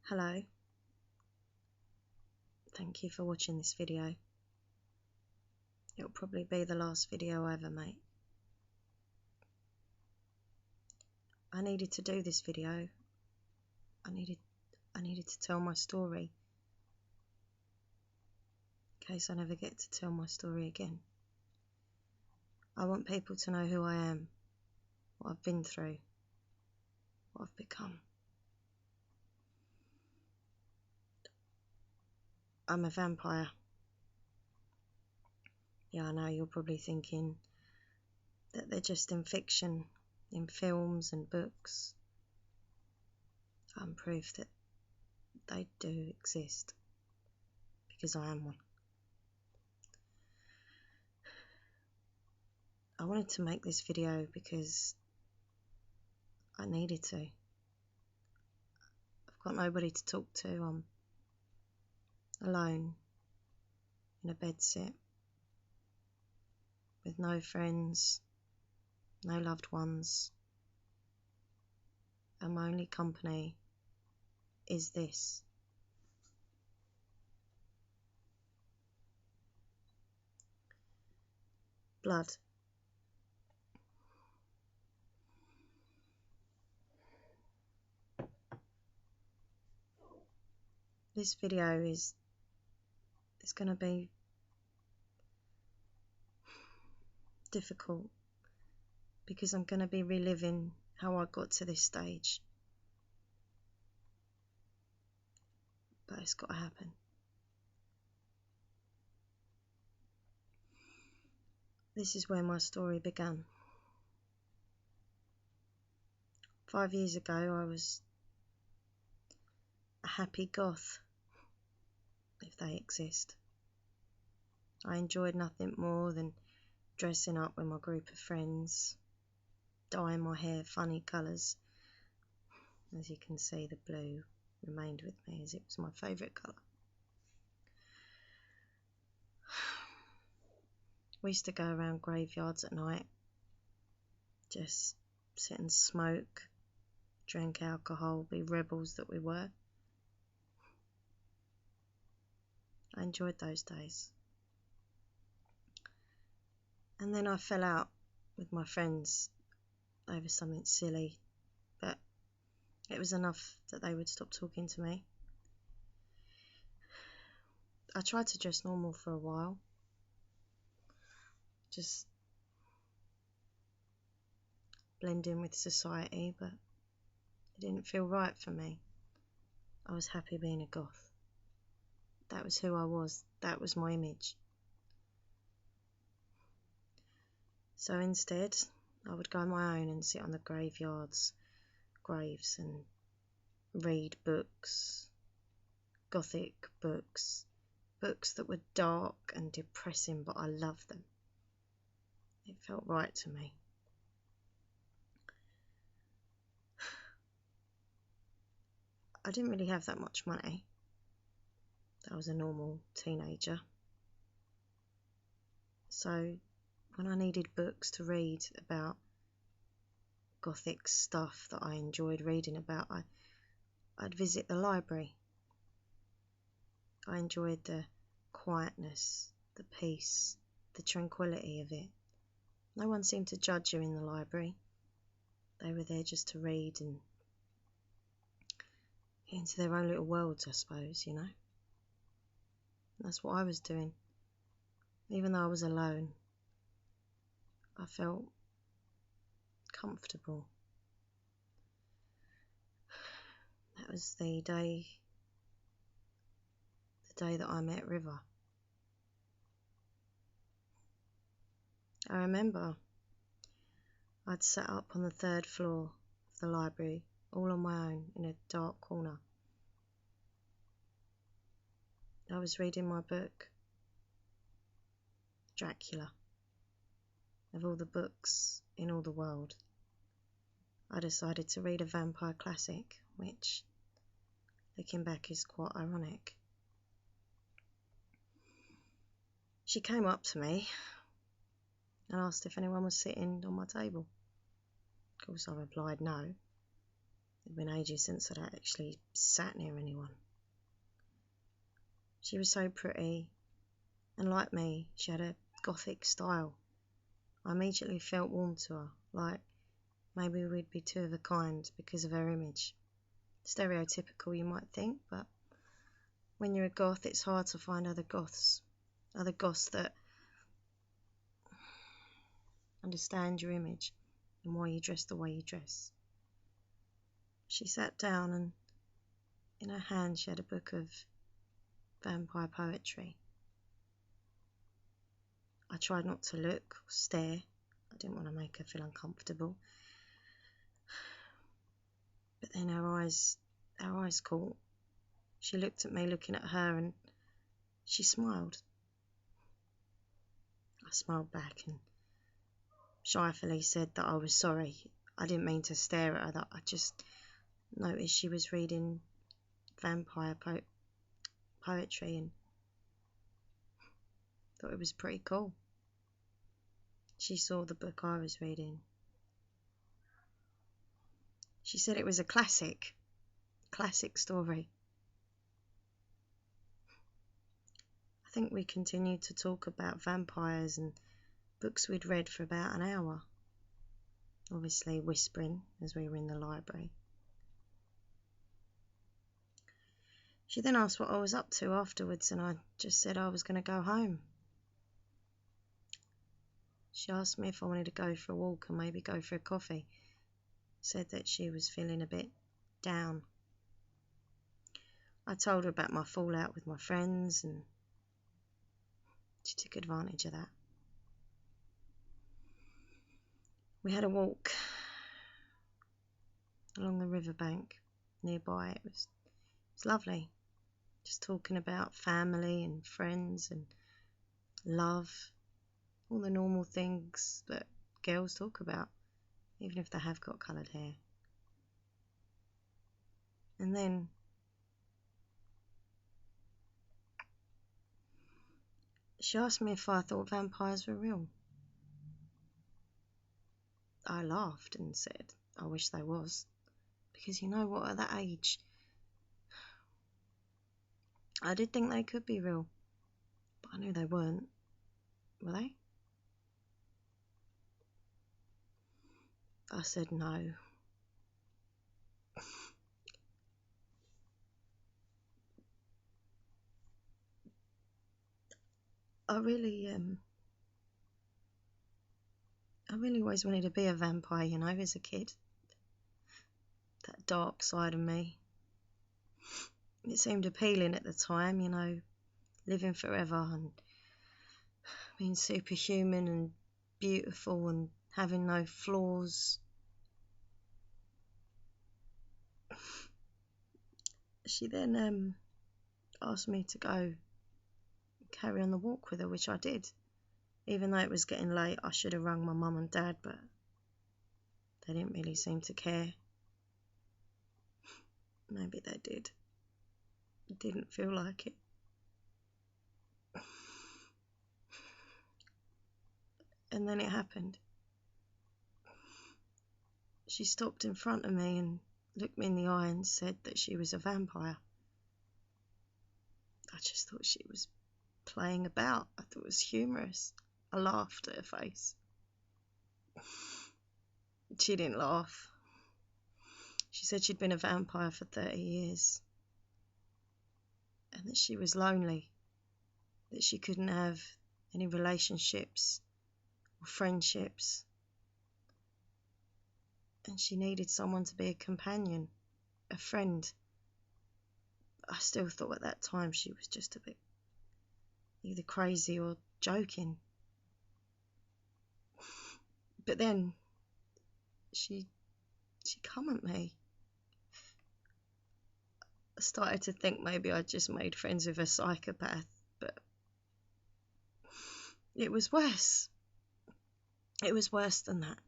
Hello, thank you for watching this video. It'll probably be the last video I ever make. I needed to do this video. I needed to tell my story in case I never get to tell my story again. I want people to know who I am, what I've been through, what I've become. I'm a vampire. Yeah, I know you're probably thinking that they're just in fiction, in films and books. I'm proof that they do exist, because I am one. I wanted to make this video because I needed to. I've got nobody to talk to. I'm alone in a bedsit with no friends, no loved ones, and my only company is this. Blood. This video is going to be difficult because I'm going to be reliving how I got to this stage. But it's got to happen. This is where my story began. 5 years ago, I was a happy goth, if they exist. I enjoyed nothing more than dressing up with my group of friends, dyeing my hair funny colours. As you can see, the blue remained with me as it was my favourite colour. We used to go around graveyards at night, just sit and smoke, drink alcohol, be rebels that we were. I enjoyed those days. And then I fell out with my friends over something silly, but it was enough that they would stop talking to me. I tried to dress normal for a while, just blend in with society, but it didn't feel right for me. I was happy being a goth. That was who I was. That was my image. So instead, I would go on my own and sit on the graves and read books, gothic books, books that were dark and depressing, but I loved them. It felt right to me. I didn't really have that much money. I was a normal teenager. So when I needed books to read about gothic stuff that I enjoyed reading about, I'd visit the library. I enjoyed the quietness, the peace, the tranquility of it. No one seemed to judge you in the library. They were there just to read and get into their own little worlds, I suppose, you know. That's what I was doing. Even though I was alone, I felt comfortable. That was the day that I met River. I remember I'd sat up on the 3rd floor of the library, all on my own in a dark corner. I was reading my book, Dracula. Of all the books in all the world, I decided to read a vampire classic, which, looking back, is quite ironic. She came up to me and asked if anyone was sitting on my table. Of course, I replied no. It'd been ages since I'd actually sat near anyone. She was so pretty, and like me, she had a gothic style. I immediately felt warm to her, like maybe we'd be two of a kind because of her image. Stereotypical, you might think, but when you're a goth, it's hard to find other goths that understand your image and why you dress the way you dress. She sat down, and in her hand she had a book of vampire poetry. I tried not to look or stare. I didn't want to make her feel uncomfortable. But then our eyes caught. She looked at me, looking at her, and she smiled. I smiled back and shyfully said that I was sorry. I didn't mean to stare at her, that I just noticed she was reading vampire poetry and thought it was pretty cool. She saw the book I was reading. She said it was a classic story. I think we continued to talk about vampires and books we'd read for about an hour, obviously whispering as we were in the library. She then asked what I was up to afterwards, and I just said I was going to go home. She asked me if I wanted to go for a walk and maybe go for a coffee. Said that she was feeling a bit down. I told her about my fallout with my friends, and she took advantage of that. We had a walk along the riverbank nearby. It was lovely, just talking about family and friends and love, all the normal things that girls talk about, even if they have got coloured hair. And then she asked me if I thought vampires were real. I laughed and said I wish they was, because you know what, at that age I did think they could be real, but I knew they weren't. Were they? I said no. I really always wanted to be a vampire, you know, as a kid. That dark side of me. It seemed appealing at the time, you know, living forever and being superhuman and beautiful and having no flaws. She then asked me to go carry on the walk with her, which I did. Even though it was getting late, I should have rung my mum and dad, but they didn't really seem to care. Maybe they did. It didn't feel like it. And then it happened. She stopped in front of me and looked me in the eye and said that she was a vampire. I just thought she was playing about. I thought it was humorous. I laughed at her face. She didn't laugh. She said she'd been a vampire for 30 years and that she was lonely, that she couldn't have any relationships or friendships, and she needed someone to be a companion, a friend. I still thought at that time she was just a bit either crazy or joking. But then she come at me. I started to think maybe I'd just made friends with a psychopath, but it was worse. It was worse than that.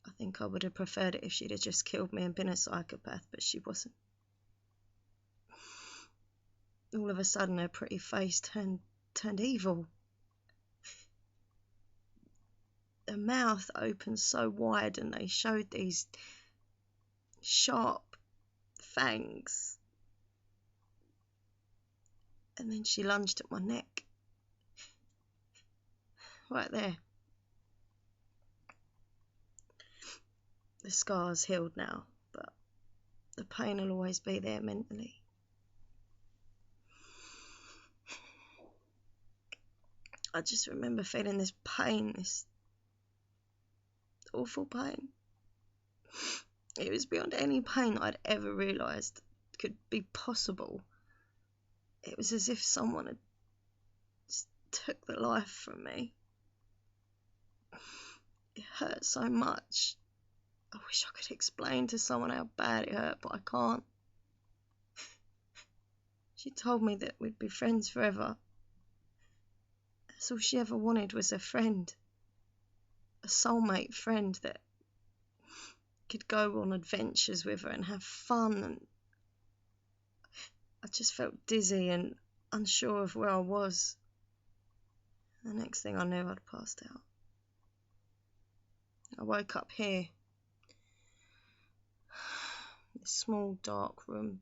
I think I would have preferred it if she'd have just killed me and been a psychopath, but she wasn't. All of a sudden her pretty face turned evil. the mouth opened so wide and they showed these sharp fangs. And then she lunged at my neck. Right there. The scar's healed now, but the pain will always be there mentally. I just remember feeling this pain, this awful pain. It was beyond any pain I'd ever realised could be possible. It was as if someone had just took the life from me. It hurt so much. I wish I could explain to someone how bad it hurt, but I can't. She told me that we'd be friends forever. That's all she ever wanted, was a friend. A soulmate friend that could go on adventures with her and have fun. And I just felt dizzy and unsure of where I was. The next thing I knew, I'd passed out. I woke up here. This small dark room.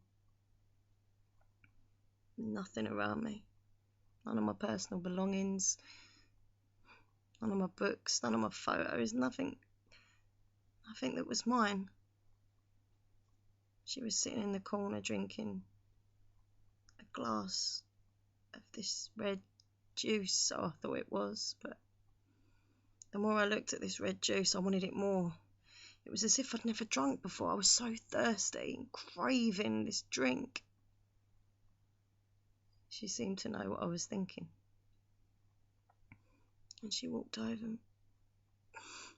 Nothing around me. None of my personal belongings. None of my books. None of my photos. Nothing that was mine. She was sitting in the corner drinking a glass of this red juice, so I thought it was, but the more I looked at this red juice, I wanted it more. It was as if I'd never drunk before. I was so thirsty and craving this drink. She seemed to know what I was thinking. And she walked over to me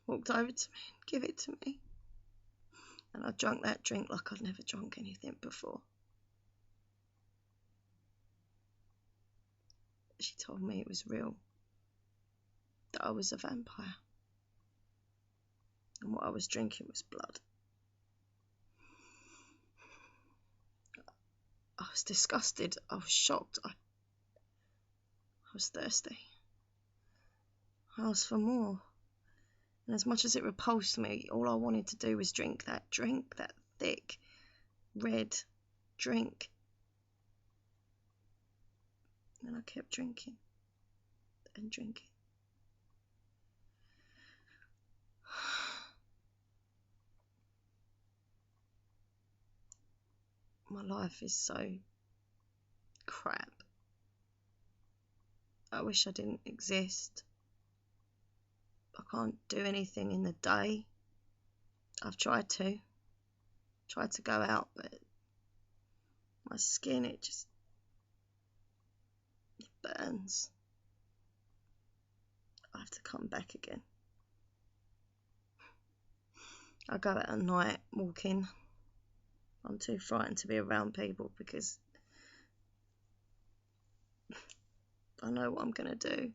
and gave it to me. And I drank that drink like I'd never drunk anything before. She told me it was real, that I was a vampire. And what I was drinking was blood. I was disgusted. I was shocked. I was thirsty. I asked for more. And as much as it repulsed me, all I wanted to do was drink, that thick, red drink. And I kept drinking and drinking. My life is so crap. I wish I didn't exist. I can't do anything in the day. I've tried to go out, but my skin, it burns. I have to come back again. I go out at night walking. I'm too frightened to be around people because I know what I'm going to do.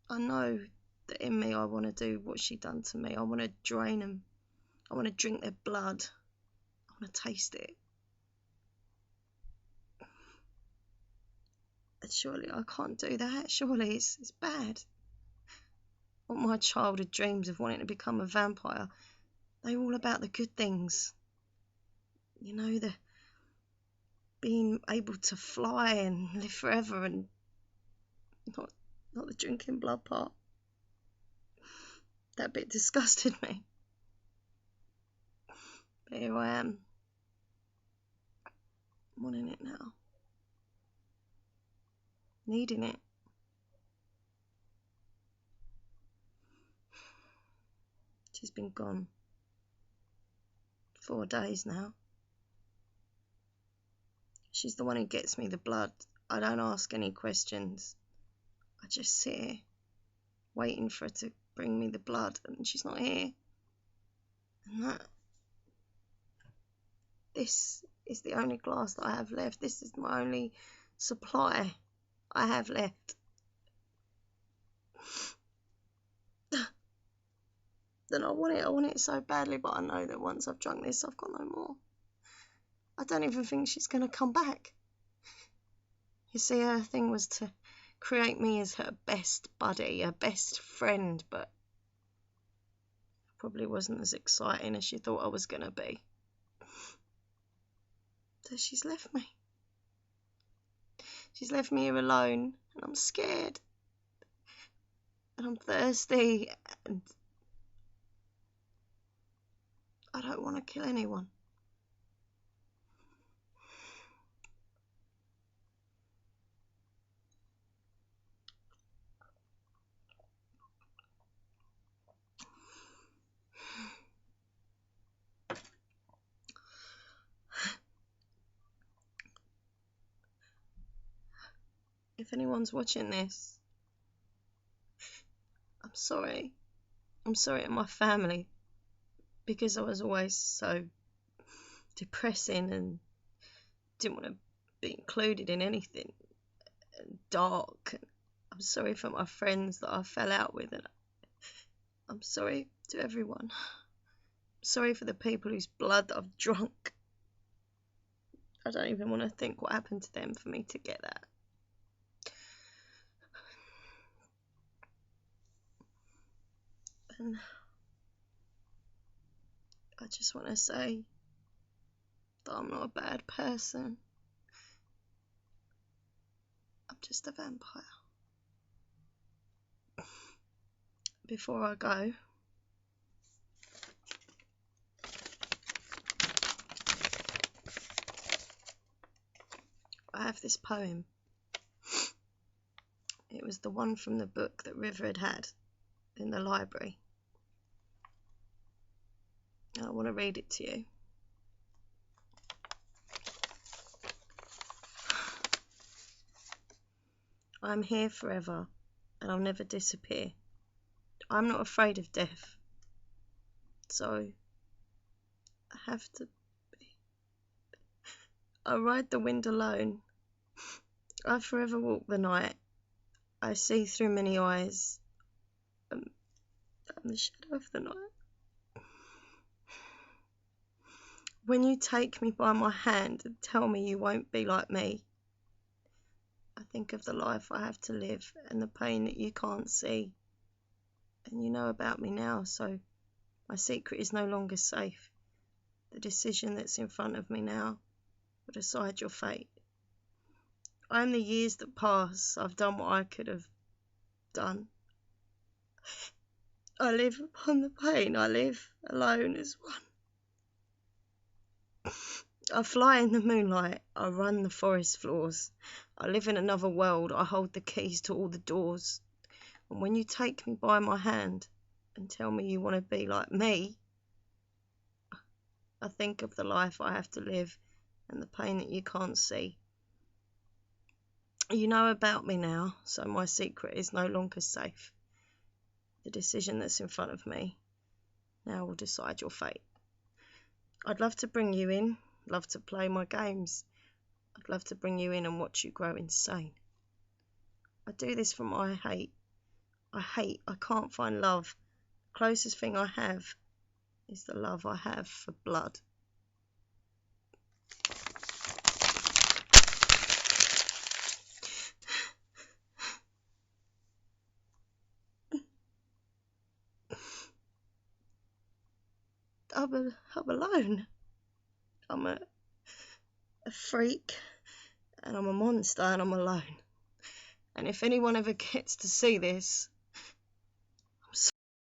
I know that in me I want to do what she done to me. I want to drain them. I want to drink their blood. I want to taste it. And surely I can't do that. Surely it's bad. All my childhood dreams of wanting to become a vampire, they were all about the good things. You know, the being able to fly and live forever, and not the drinking blood part. That bit disgusted me. But here I am, wanting it now. Needing it. She's been gone 4 days now. She's the one who gets me the blood. I don't ask any questions. I just sit here, waiting for her to bring me the blood, and she's not here. And this is the only glass that I have left. This is my only supply I have left. Then I want it so badly, but I know that once I've drunk this, I've got no more. I don't even think she's going to come back. You see, her thing was to create me as her best buddy, her best friend, but probably wasn't as exciting as she thought I was going to be. So she's left me. She's left me here alone, and I'm scared. And I'm thirsty, and I don't want to kill anyone. If anyone's watching this, I'm sorry. I'm sorry to my family, because I was always so depressing and didn't want to be included in anything dark. I'm sorry for my friends that I fell out with, and I'm sorry to everyone. I'm sorry for the people whose blood I've drunk. I don't even want to think what happened to them for me to get that. And I just want to say that I'm not a bad person. I'm just a vampire. Before I go, I have this poem. It was the one from the book that River had in the library. I want to read it to you. I'm here forever, and I'll never disappear. I'm not afraid of death, so I have to be. I ride the wind alone. I forever walk the night. I see through many eyes. I'm the shadow of the night. When you take me by my hand and tell me you won't be like me, I think of the life I have to live and the pain that you can't see. And you know about me now, so my secret is no longer safe. The decision that's in front of me now will decide your fate. I'm the years that pass. I've done what I could have done. I live upon the pain. I live alone as one. I fly in the moonlight. I run the forest floors. I live in another world. I hold the keys to all the doors. And when you take me by my hand and tell me you want to be like me, I think of the life I have to live and the pain that you can't see. You know about me now, so my secret is no longer safe. The decision that's in front of me now will decide your fate. I'd love to bring you in, love to play my games. I'd love to bring you in and watch you grow insane. I do this from I hate. I can't find love. The closest thing I have is the love I have for blood. I'm alone. I'm a freak, and I'm a monster, and I'm alone. And if anyone ever gets to see this,